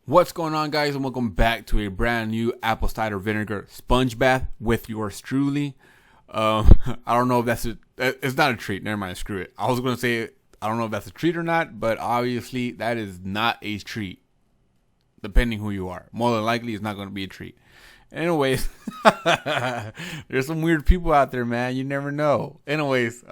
What's going on, guys, and welcome back to a brand new apple cider vinegar sponge bath with yours truly. I don't know if it's not a treat. Never mind, screw it. I was going to say, I don't know if that's a treat or not, but obviously that is not a treat, depending who you are. More than likely, it's not going to be a treat. Anyways, there's some weird people out there, man. You never know. Anyways,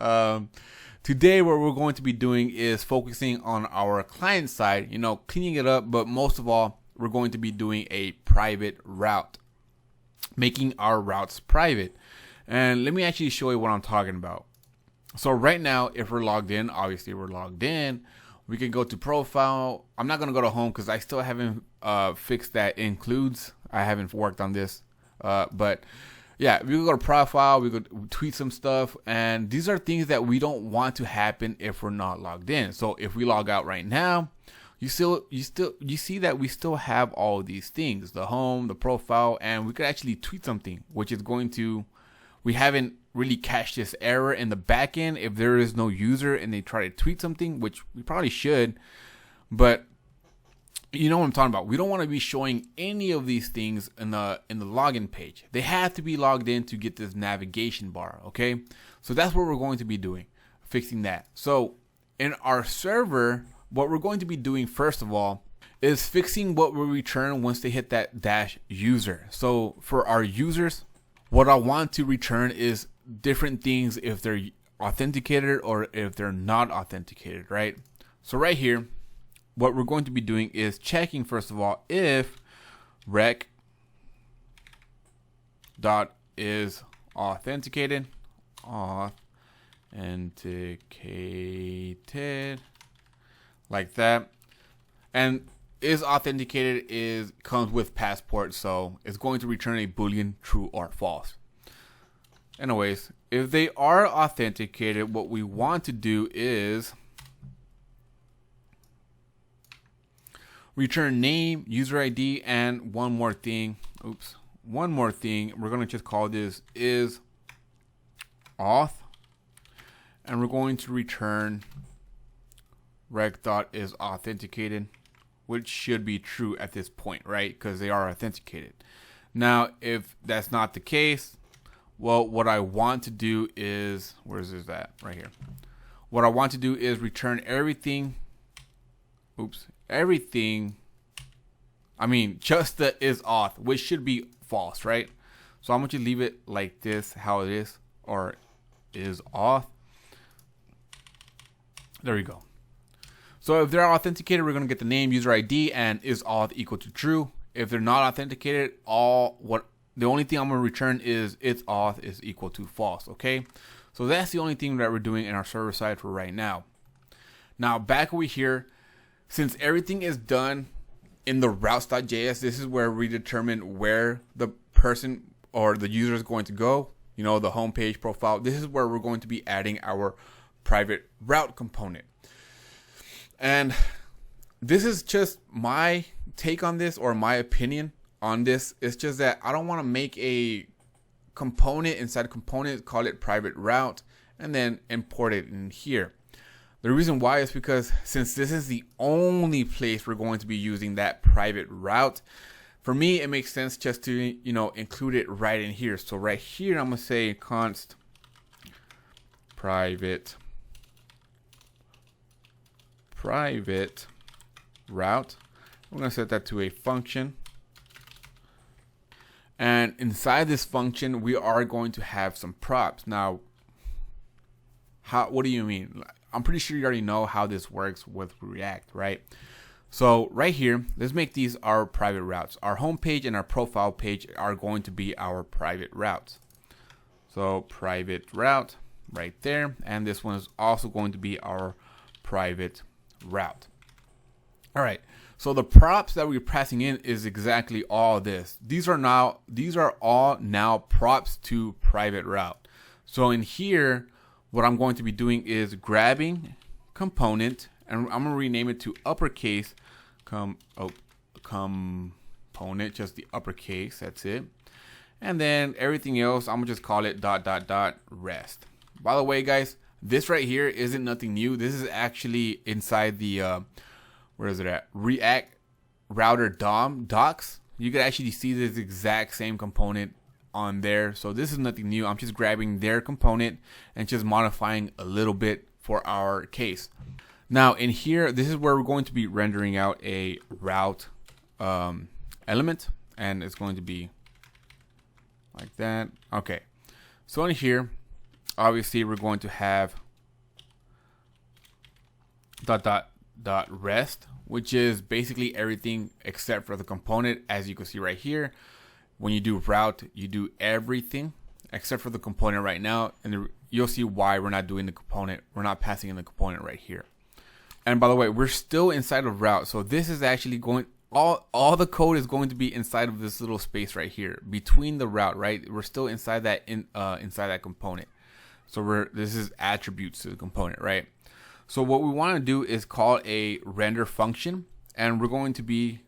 today what we're going to be doing is focusing on our client side, cleaning it up. But most of all, we're going to be doing a private route, making our routes private. And let me actually show you what I'm talking about. So right now, if we're logged in, obviously we're logged in. We can go to profile. I'm not going to go to home because I still haven't fixed that includes. I haven't worked on this. But yeah, we could go to profile. We could tweet some stuff. And these are things that we don't want to happen if we're not logged in. So if we log out right now, you see that we still have all of these things, the home, the profile, and we could actually tweet something, which is going to, we haven't really catch this error in the back end if there is no user and they try to tweet something, which we probably should, but you know what I'm talking about. We don't want to be showing any of these things in the login page. They have to be logged in to get this navigation bar. Okay, so that's what we're going to be doing, fixing that. So in our server, what we're going to be doing first of all is fixing what will return once they hit that dash user. So for our users, what I want to return is different things if they're authenticated or if they're not authenticated, right? So right here, what we're going to be doing is checking first of all if rec dot is authenticated, like that, and is authenticated comes with passport, so it's going to return a boolean true or false. Anyways, if they are authenticated, what we want to do is return name, user ID, and one more thing. We're going to just call this is auth, and we're going to return rec.is authenticated, which should be true at this point, right? Because they are authenticated. Now, if that's not the case, well, what I want to do is, where's this at? Right here. What I want to do is return everything. Just the is auth, which should be false, right? So I'm going to leave it like this, how it is, or is auth. There we go. So if they're authenticated, we're going to get the name, user ID, and is auth equal to true. If they're not authenticated, the only thing I'm going to return is its auth is equal to false, okay? So that's the only thing that we're doing in our server side for right now. Now, back over here, since everything is done in the routes.js, this is where we determine where the person or the user is going to go, the home page, profile. This is where we're going to be adding our private route component. And this is just my take on this, or my opinion on this. It's just that I don't want to make a component inside a component, call it private route, and then import it in here. The reason why is because since this is the only place we're going to be using that private route, for me it makes sense just to include it right in here. So right here I'm gonna say const private route. I'm going to set that to a function. And inside this function, we are going to have some props. Now, what do you mean? I'm pretty sure you already know how this works with React, right? So right here, let's make these our private routes. Our home page and our profile page are going to be our private routes. So private route right there. And this one is also going to be our private route. All right, so the props that we're passing in is exactly all this. These are all now props to private route. So in here, what I'm going to be doing is grabbing component, and I'm gonna rename it to uppercase component, just the uppercase, that's it. And then everything else, I'm gonna just call it ... rest. By the way, guys, this right here isn't nothing new. This is actually inside the where is it at? React router DOM docs, you can actually see this exact same component on there. So this is nothing new. I'm just grabbing their component and just modifying a little bit for our case. Now in here, this is where we're going to be rendering out a route element, and it's going to be like that. Okay, so in here, obviously we're going to have .rest, which is basically everything except for the component. As you can see right here, when you do route, you do everything except for the component right now, and you'll see why we're not doing the component. We're not passing in the component right here. And by the way, we're still inside of route, so this is actually going, all the code is going to be inside of this little space right here between the route, right? We're still inside that inside that component. So this is attributes to the component, right? So what we want to do is call a render function, and we're going to be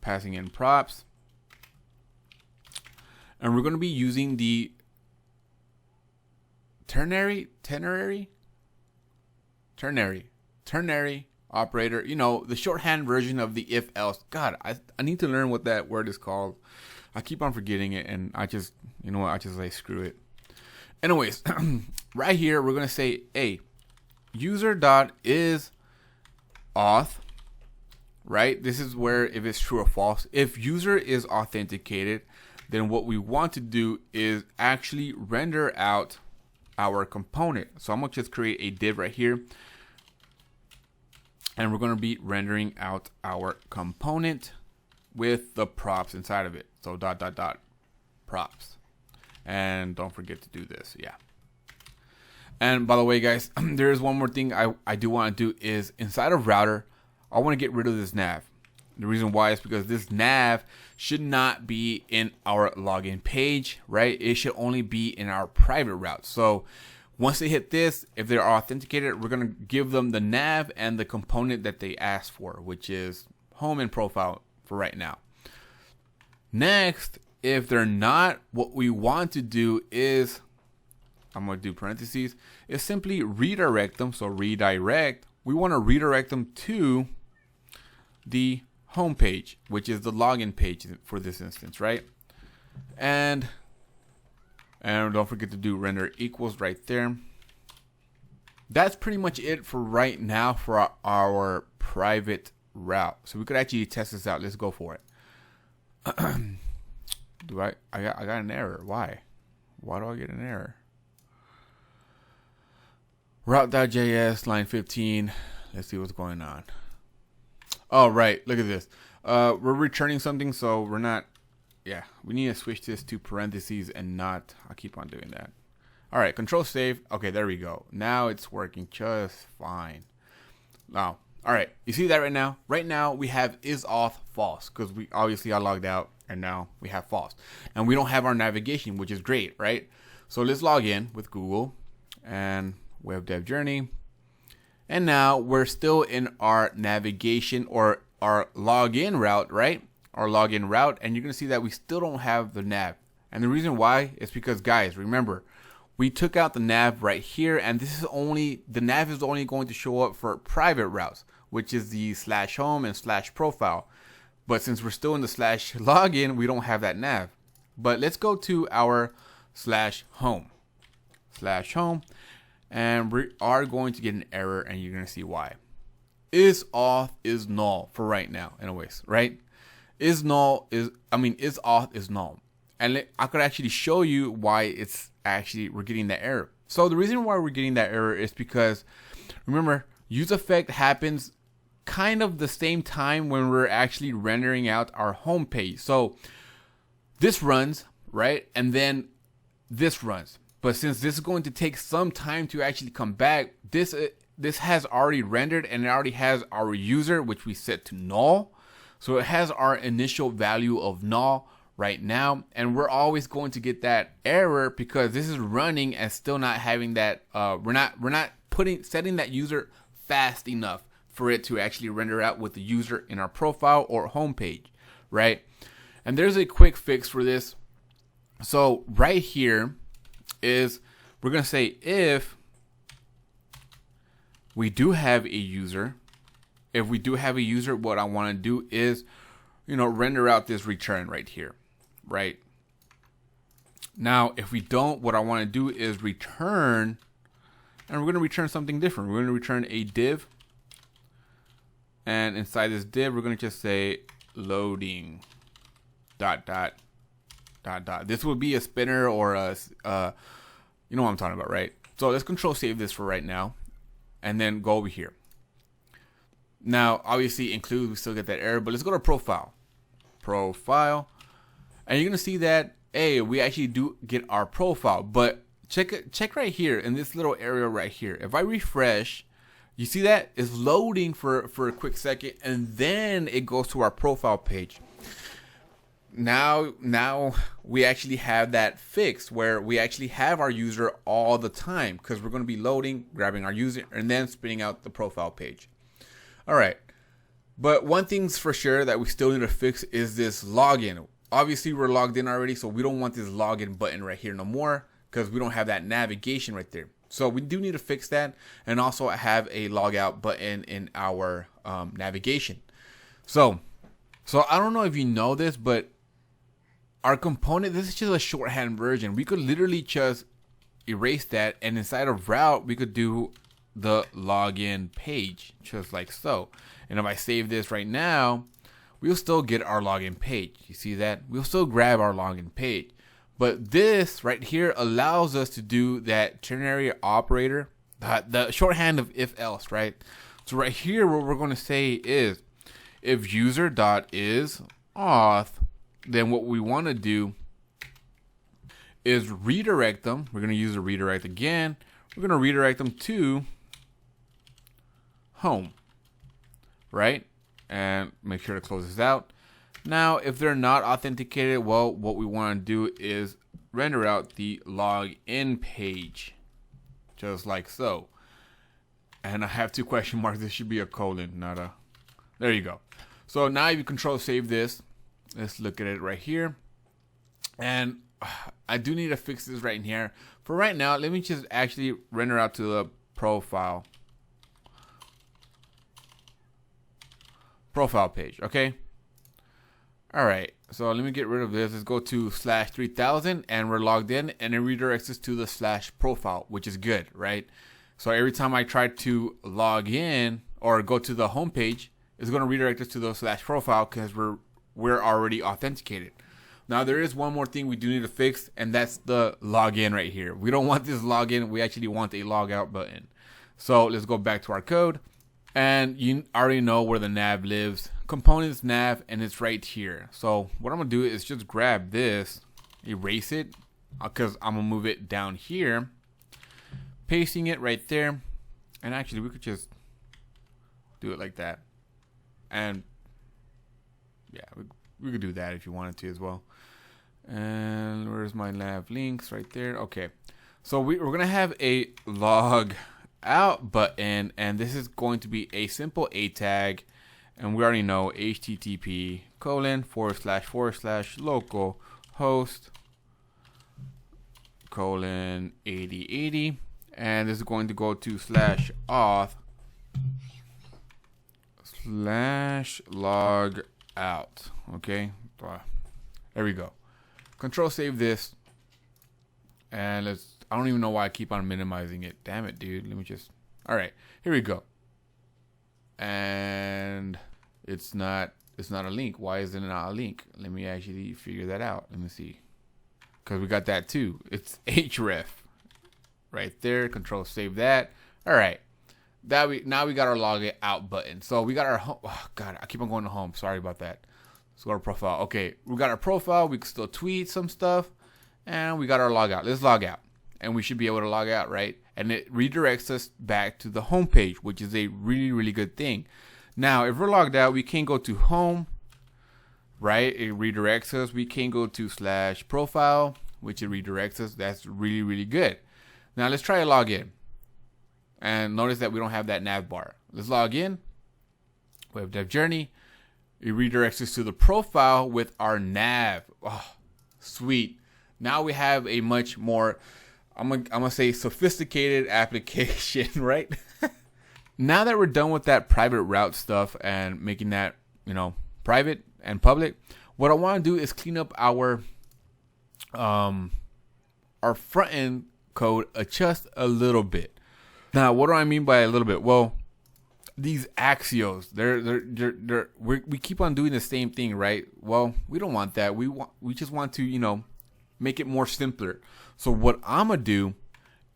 passing in props, and we're going to be using the ternary operator, you know, the shorthand version of the if else. God, I need to learn what that word is called. I keep on forgetting it, and I just, you know what, I just like, screw it. Anyways, right here, we're going to say, hey, user.isAuth, right? This is where if it's true or false. If user is authenticated, then what we want to do is actually render out our component. So I'm going to just create a div right here, and we're going to be rendering out our component with the props inside of it. So ... props. And don't forget to do this. Yeah. And by the way, guys, there is one more thing I do want to do is inside of router, I want to get rid of this nav. The reason why is because this nav should not be in our login page, right? It should only be in our private route. So once they hit this, if they're authenticated, we're going to give them the nav and the component that they asked for, which is home and profile for right now. Next, if they're not, what we want to do is, I'm going to do parentheses, is simply redirect them. So redirect, we want to redirect them to the home page, which is the login page for this instance, right? And don't forget to do render equals right there. That's pretty much it for right now for our private route. So we could actually test this out. Let's go for it. I got an error. Why do I get an error? Route.js line 15. Let's see what's going on. Oh, right. Look at this. We're returning something, so we're not. Yeah, we need to switch this to parentheses and not. I'll keep on doing that. All right, control save. Okay, there we go. Now it's working just fine. Now, all right. You see that right now? Right now we have isAuth false because we obviously are logged out, and now we have false, and we don't have our navigation, which is great, right? So let's log in with Google and web dev journey. And now we're still in our navigation or our login route, right? Our login route. And you're going to see that we still don't have the nav. And the reason why is because, guys, remember, we took out the nav right here. And this is only, the nav is only going to show up for private routes, which is the /home and /profile. But since we're still in the /login, we don't have that nav. But let's go to our /home. And we are going to get an error, and you're going to see why. isAuth is null for right now, anyways, right? isAuth is null. And I could actually show you why it's actually, we're getting that error. So the reason why we're getting that error is because, remember, use effect happens kind of the same time when we're actually rendering out our home page. So this runs, right? And then this runs. But since this is going to take some time to actually come back, this has already rendered, and it already has our user, which we set to null. So it has our initial value of null right now, and we're always going to get that error because this is running and still not having that. We're not setting that user fast enough for it to actually render out with the user in our profile or home page, right? And there's a quick fix for this. So right here is we're going to say if we do have a user, what I want to do is render out this return right here, right? Now, if we don't, what I want to do is return, and we're going to return something different. We're going to return a div, and inside this div, we're going to just say loading dot dot dot dot. This would be a spinner or a, you know what I'm talking about, right? So let's control save this for right now, and then go over here. Now, obviously include, we still get that error, but let's go to profile, and you're going to see that, hey, we actually do get our profile, but check right here in this little area right here. If I refresh, you see that it's loading for a quick second, and then it goes to our profile page. Now we actually have that fixed where we actually have our user all the time, because we're going to be loading, grabbing our user, and then spitting out the profile page. All right, but one thing's for sure that we still need to fix is this login. Obviously, we're logged in already, so we don't want this login button right here no more, because we don't have that navigation right there. So we do need to fix that, and also have a logout button in our navigation. So I don't know if you know this, but our component, this is just a shorthand version. We could literally just erase that, and inside of route, we could do the login page, just like so. And if I save this right now, we'll still get our login page. You see that? We'll still grab our login page. But this right here allows us to do that ternary operator, the shorthand of if else, right? So right here, what we're going to say is if user.is auth, then what we want to do is redirect them. We're going to use a redirect again. We're going to redirect them to home, right? And make sure to close this out. Now, if they're not authenticated, well, what we want to do is render out the login page, just like so. And I have 2 question marks. This should be a colon, not a. There you go. So now if you control save this, let's look at it right here. And I do need to fix this right in here. For right now, let me just actually render out to the profile page, okay? All right, so let me get rid of this. Let's go to /3000, and we're logged in, and it redirects us to the /profile, which is good, right? So every time I try to log in or go to the home page, it's going to redirect us to the /profile, because we're already authenticated. Now there is one more thing we do need to fix, and that's the login right here. We don't want this login. We actually want a logout button. So let's go back to our code. And you already know where the nav lives. Components nav, and it's right here. So what I'm going to do is just grab this, erase it, because I'm going to move it down here. Pasting it right there. And actually, we could just do it like that. And yeah, we could do that if you wanted to as well. And where's my nav links? Right there. Okay. So we're going to have a log out button, and this is going to be a simple a tag, and we already know http :// local host 8080, and this is going to go to /auth /log out. Okay, there we go. Control save this, and let's. I don't even know why I keep on minimizing it. Damn it, dude. Let me just. All right, here we go. And it's not a link. Why is it not a link? Let me actually figure that out. Let me see. Because we got that too. It's href right there. Control save that. All right. Now we got our log out button. So we got our home. Oh, God, I keep on going to home. Sorry about that. Let's go to profile. Okay, we got our profile. We can still tweet some stuff. And we got our log out. Let's log out. And we should be able to log out, right? And it redirects us back to the home page, which is a really, really good thing. Now, if we're logged out, we can't go to home, right? It redirects us. We can't go to /profile, which it redirects us. That's really, really good. Now, let's try to log in. And notice that we don't have that nav bar. Let's log in. Web dev journey. It redirects us to the profile with our nav. Oh, sweet. Now we have a much more, I'm gonna say, sophisticated application, right? Now that we're done with that private route stuff and making that, private, and public. What I want to do is clean up our front end code just a little bit. Now, what do I mean by a little bit? Well, these axios, we keep on doing the same thing, right? Well, we don't want that. We just want to, make it more simpler. So what I'm gonna do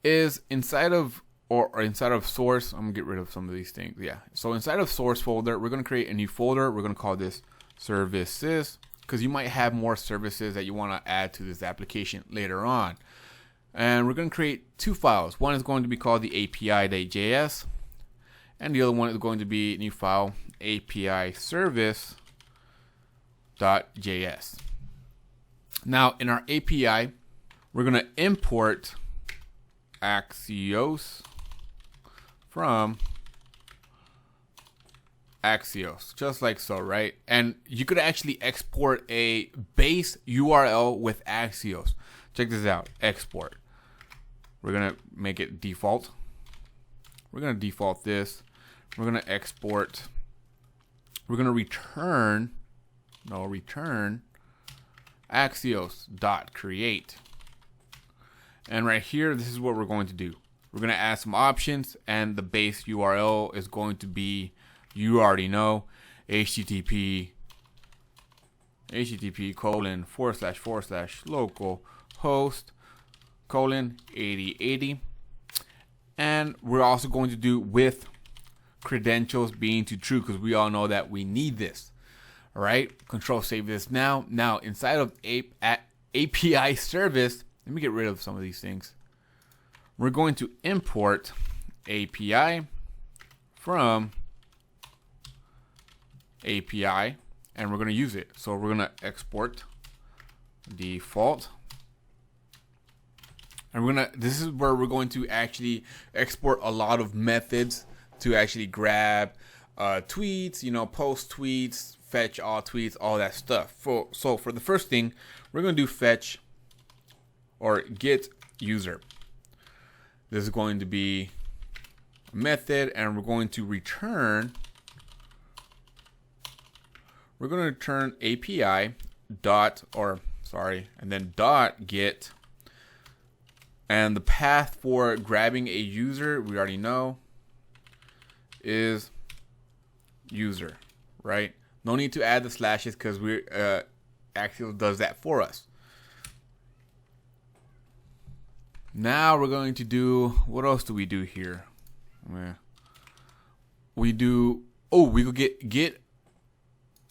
is inside of source, I'm gonna get rid of some of these things. Yeah. So inside of source folder, we're gonna create a new folder. We're gonna call this services, because you might have more services that you want to add to this application later on. And we're going to create two files. One is going to be called the API.js, and the other one is going to be a new file, API service.js. Now, in our API, we're going to import Axios from Axios, just like so, right? And you could actually export a base URL with Axios. Check this out, export. We're gonna make it default. We're gonna default this. We're gonna export. We're gonna return Axios.create. And right here, this is what we're going to do. We're gonna add some options, and the base URL is going to be, you already know, http://localhost:8080, and we're also going to do with credentials being to true, because we all know that we need this. All right, control save this. Now inside of API service, let me get rid of some of these things. We're going to import API from API, and we're going to use it. So we're going to export default, and this is where we're going to actually export a lot of methods to actually grab tweets, post tweets, fetch all tweets, all that stuff. So for the first thing, we're going to do fetch or get user. This is going to be a method, and we're going to return API dot, and then dot get, and the path for grabbing a user, we already know, is user, right? No need to add the slashes, because Axios does that for us. Now we're going to do, what else do we do here? We could get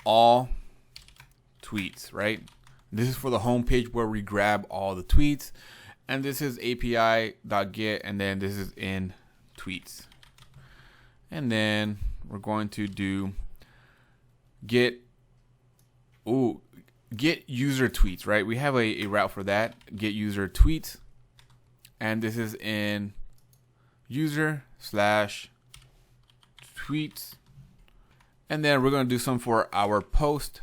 all tweets, right? This is for the home page where we grab all the tweets, and this is API.get, and then this is in tweets. And then we're going to do get user tweets, right? We have a route for that, get user tweets, and this is in user/tweets. And then we're going to do some for our post.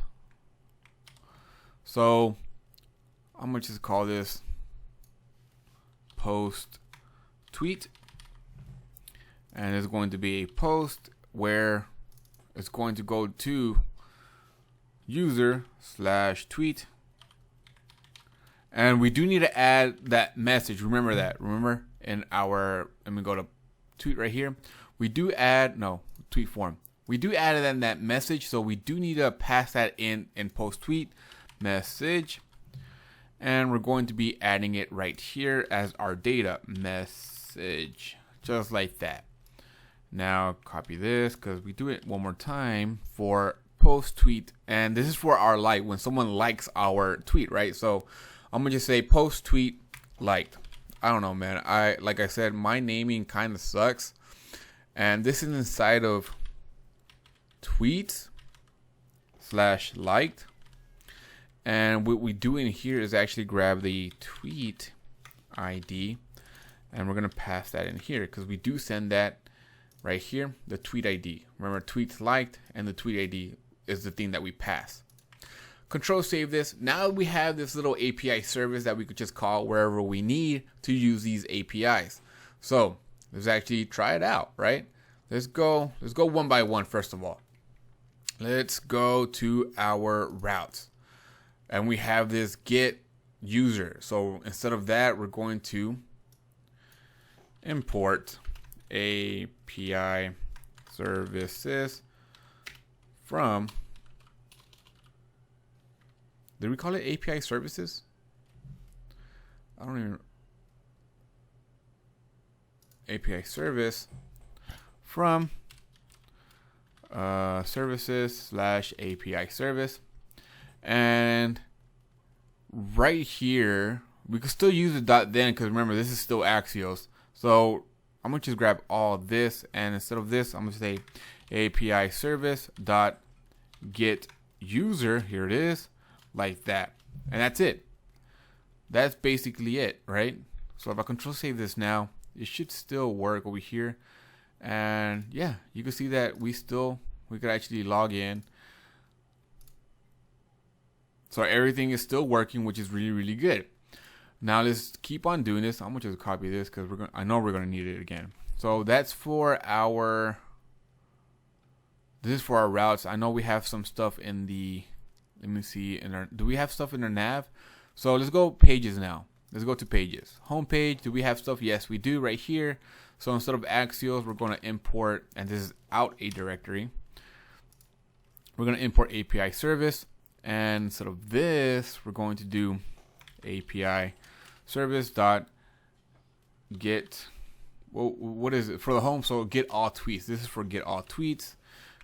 So I'm going to just call this post tweet. And it's going to be a post where it's going to go to user/tweet. And we do need to add that message. Remember that. Remember in our, let me go to tweet right here. We do add, tweet form. We do add it in that message, so we do need to pass that in post tweet message, and we're going to be adding it right here as our data message, just like that. Now copy this, because we do it one more time for post tweet, and this is for our like, when someone likes our tweet, right? So I'm gonna just say post tweet liked. I don't know, man. Like I said, my naming kind of sucks, and this is inside of tweets/liked, and what we do in here is actually grab the tweet ID, and we're gonna pass that in here, because we do send that right here, the tweet ID. Remember, tweets liked and the tweet ID is the thing that we pass. Control save this. Now we have this little API service that we could just call wherever we need to use these APIs. So let's actually try it out, right? Let's go one by one first of all. let's go to our routes, and we have this get user. So instead of that, we're going to import API services from, did we call it API services? I don't even, API service from services / API service. And right here, we could still use the dot then, because remember, this is still Axios. So I'm gonna just grab all this, and instead of this, I'm gonna say API service dot get user. Here it is, like that, and that's it. That's basically it, right? So if I control save this now, it should still work over here. And yeah, you can see that we could actually log in. So everything is still working, which is really, really good. Now let's keep on doing this. I'm gonna just copy this because I know we're gonna need it again. So that's for our, this is for our routes. I know we have some stuff in the, let me see, do we have stuff in our nav? So let's go pages now. Let's go to pages. Homepage, do we have stuff? Yes, we do right here. So instead of Axios, we're going to import, and this is out a directory. We're going to import API service. And instead of this, we're going to do API service dot get, well, what is it for the home? So get all tweets. This is for get all tweets.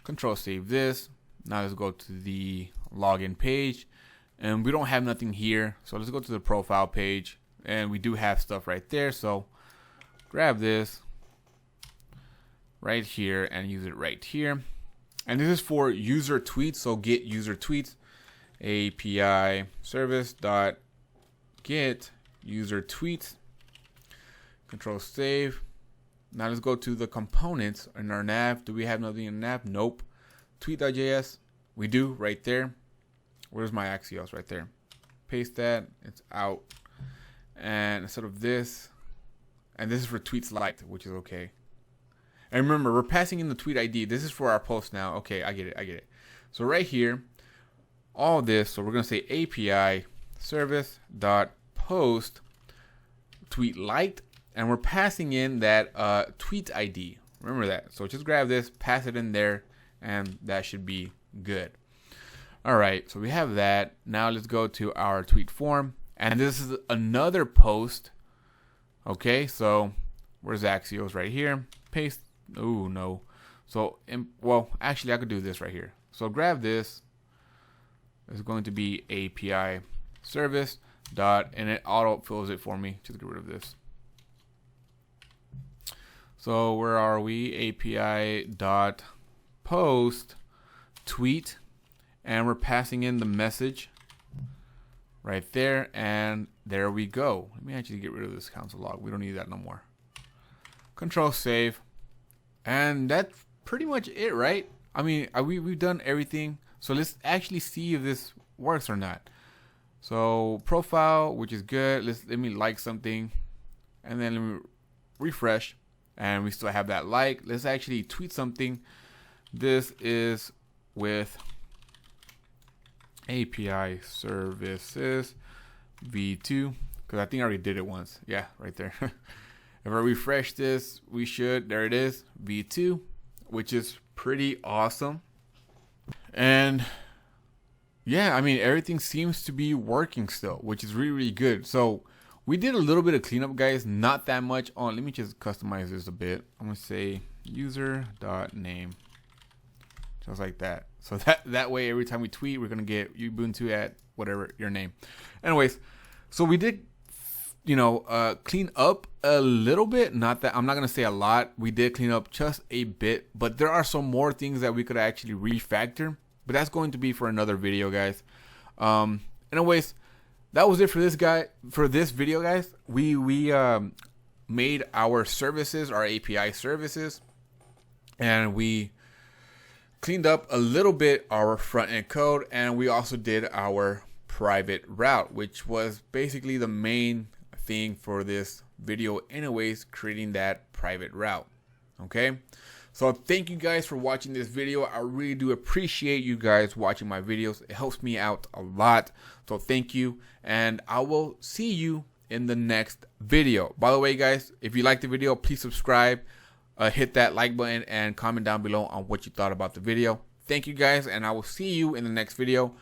Control save this. Now let's go to the login page. And we don't have nothing here, so let's go to the profile page, and we do have stuff right there. So grab this right here and use it right here. And this is for user tweets, so get user tweets. API service dot get user tweets. Control save. Now let's go to the components in our nav. Do we have nothing in nav? Nope. Tweet.js, we do right there. Where's my Axios? Right there. Paste that. It's out. And instead of this, and this is for tweets liked, which is okay. And remember, we're passing in the tweet ID. This is for our post now. Okay, I get it. So right here, all this. So we're gonna say API service dot post tweet liked, and we're passing in that tweet ID. Remember that. So just grab this, pass it in there, and that should be good. All right, so we have that. Now let's go to our tweet form, and this is another post. Okay, so where's Axios? Right here. Paste. Oh no. So well, actually, I could do this right here. So grab this. It's going to be API service dot, and it auto fills it for me. Just get rid of this. So where are we? API dot post tweet. And we're passing in the message right there, and there we go. Let me actually get rid of this console log. We don't need that no more. Control save, and that's pretty much it, right? I mean, we've done everything. So let's actually see if this works or not. So profile, which is good. Let me like something, and then let me refresh, and we still have that like. Let's actually tweet something. This is with API services v2, because I think I already did it once. Yeah, right there. If I refresh this, we should, there it is, v2, which is pretty awesome. And yeah, I mean, everything seems to be working still, which is really, really good. So we did a little bit of cleanup, guys, not that much on, let me just customize this a bit. I'm gonna say user.name, just like that. So that way, every time we tweet, we're gonna get Ubuntu at whatever your name. Anyways, so we did, clean up a little bit. Not that, I'm not gonna say a lot. We did clean up just a bit, but there are some more things that we could actually refactor. But that's going to be for another video, guys. Anyways, that was it for this video, guys. We made our services, our API services, and we cleaned up a little bit our front end code, and we also did our private route, which was basically the main thing for this video anyways, creating that private route. Okay, So thank you guys for watching this video. I really do appreciate you guys watching my videos. It helps me out a lot. So thank you, and I will see you in the next video. By the way, guys, if you like the video, please subscribe, hit that like button, and comment down below on what you thought about the video. Thank you guys, and I will see you in the next video.